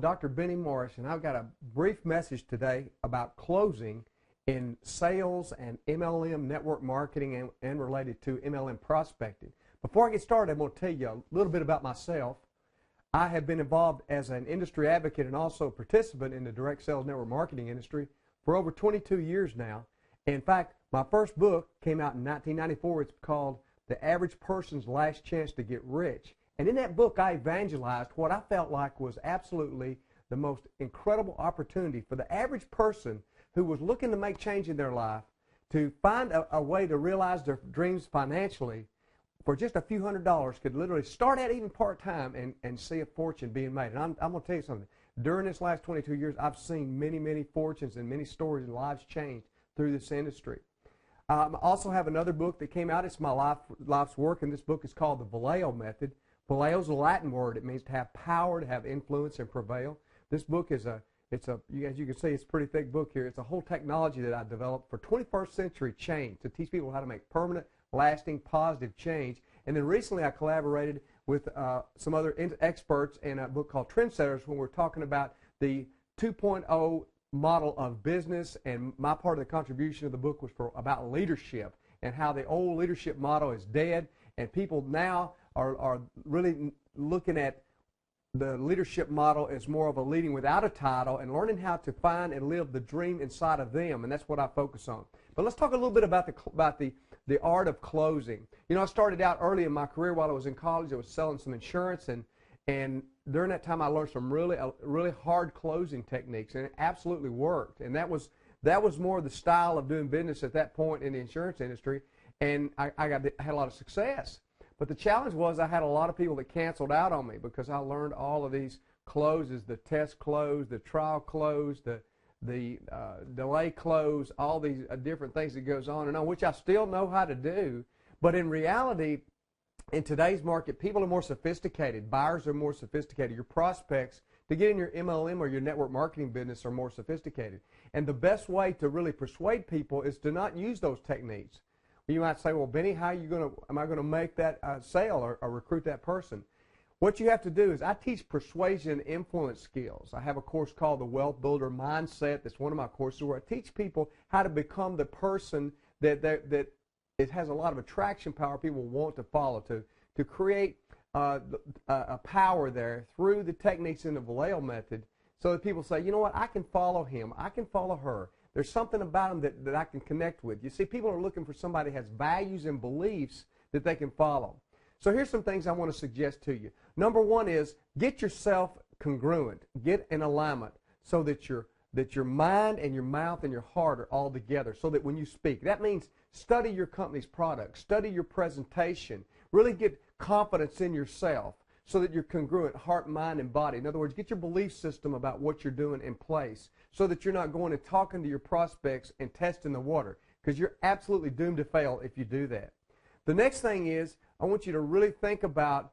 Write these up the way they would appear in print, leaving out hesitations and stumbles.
Dr. Benny Morris, and I've got a brief message today about closing in sales and MLM network marketing and related to MLM prospecting. Before I get started, I'm going to tell you a little bit about myself. I have been involved as an industry advocate and also a participant in the direct sales network marketing industry for over 22 years now. In fact, my first book came out in 1994. It's called The Average Person's Last Chance to Get Rich. And in that book, I evangelized what I felt like was absolutely the most incredible opportunity for the average person who was looking to make change in their life to find a way to realize their dreams financially for just a few $100s, could literally start out even part-time and see a fortune being made. And I'm going to tell you something. During this last 22 years, I've seen many, many fortunes and many stories and lives changed through this industry. I also have another book that came out. It's my life's work, and this book is called The Vallejo Method. Vallejo is a Latin word. It means to have power, to have influence, and prevail. This book is as you can see, it's a pretty thick book here. It's a whole technology that I developed for 21st century change, to teach people how to make permanent, lasting, positive change. And then recently I collaborated with some other experts in a book called Trendsetters when we're talking about the 2.0 model of business, and my part of the contribution of the book was about leadership and how the old leadership model is dead, and people now are really looking at the leadership model as more of a leading without a title and learning how to find and live the dream inside of them, and that's what I focus on. But let's talk a little bit about the art of closing. You know, I started out early in my career while I was in college. I was selling some insurance, and during that time I learned some really hard closing techniques, and it absolutely worked. And that was more the style of doing business at that point in the insurance industry, and I had a lot of success. But the challenge was I had a lot of people that canceled out on me because I learned all of these closes: the test close, the trial close, the delay close, all these different things that goes on and on, which I still know how to do. But in reality, in today's market, people are more sophisticated. Buyers are more sophisticated. Your prospects to get in your MLM or your network marketing business are more sophisticated. And the best way to really persuade people is to not use those techniques. You might say, well, Benny, am I going to make that sale or recruit that person? What you have to do is, I teach persuasion and influence skills. I have a course called the Wealth Builder Mindset. That's one of my courses where I teach people how to become the person that it has a lot of attraction power people want to follow, to create a power there through the techniques in the Vallejo Method, so that people say, you know what, I can follow him, I can follow her. There's something about them that I can connect with. You see, people are looking for somebody who has values and beliefs that they can follow. So here's some things I want to suggest to you. Number one is, get yourself congruent. Get in alignment so that your mind and your mouth and your heart are all together, so that when you speak, that means study your company's product, study your presentation, really get confidence in yourself so that you're congruent, heart, mind, and body. In other words, get your belief system about what you're doing in place so that you're not going and talking to your prospects and testing the water, because you're absolutely doomed to fail if you do that. The next thing is, I want you to really think about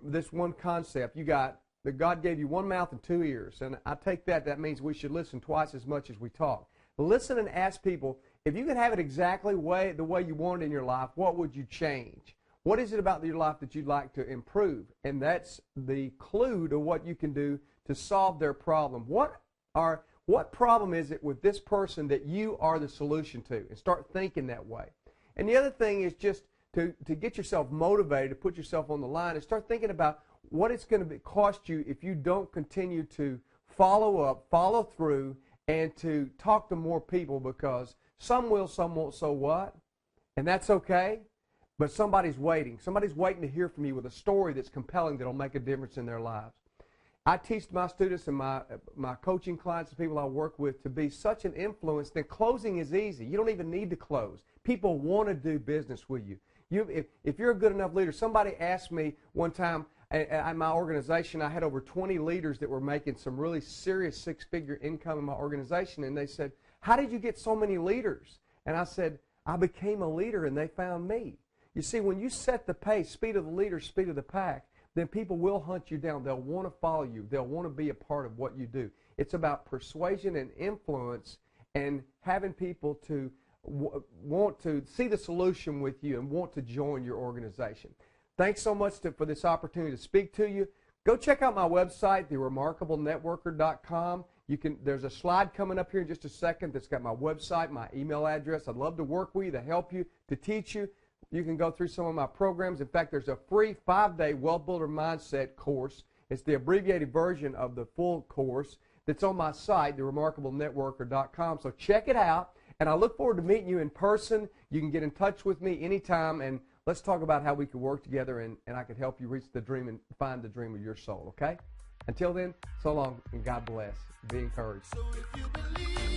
this one concept. That God gave you one mouth and two ears, and I take that means we should listen twice as much as we talk. Listen and ask people, if you could have it exactly the way you want it in your life, what would you change? What is it about your life that you'd like to improve? And that's the clue to what you can do to solve their problem. What problem is it with this person that you are the solution to? And start thinking that way. And the other thing is just to get yourself motivated, to put yourself on the line, and start thinking about what it's going to cost you if you don't continue to follow up, follow through, and to talk to more people, because some will, some won't, so what? And that's okay. But somebody's waiting. Somebody's waiting to hear from you with a story that's compelling, that'll make a difference in their lives. I teach my students and my coaching clients, the people I work with, to be such an influence that closing is easy. You don't even need to close. People want to do business with you. If you're a good enough leader, somebody asked me one time at my organization, I had over 20 leaders that were making some really serious six-figure income in my organization, and they said, how did you get so many leaders? And I said, I became a leader and they found me. You see, when you set the pace, speed of the leader, speed of the pack, then people will hunt you down. They'll want to follow you. They'll want to be a part of what you do. It's about persuasion and influence and having people to want to see the solution with you and want to join your organization. Thanks so much for this opportunity to speak to you. Go check out my website, theremarkablenetworker.com. There's a slide coming up here in just a second that's got my website, my email address. I'd love to work with you, to help you, to teach you. You can go through some of my programs. In fact, there's a free 5-day Wealth Builder Mindset course. It's the abbreviated version of the full course that's on my site, theremarkablenetworker.com. So check it out, and I look forward to meeting you in person. You can get in touch with me anytime, and let's talk about how we can work together, and I can help you reach the dream and find the dream of your soul, okay? Until then, so long, and God bless. Be encouraged. So if you believe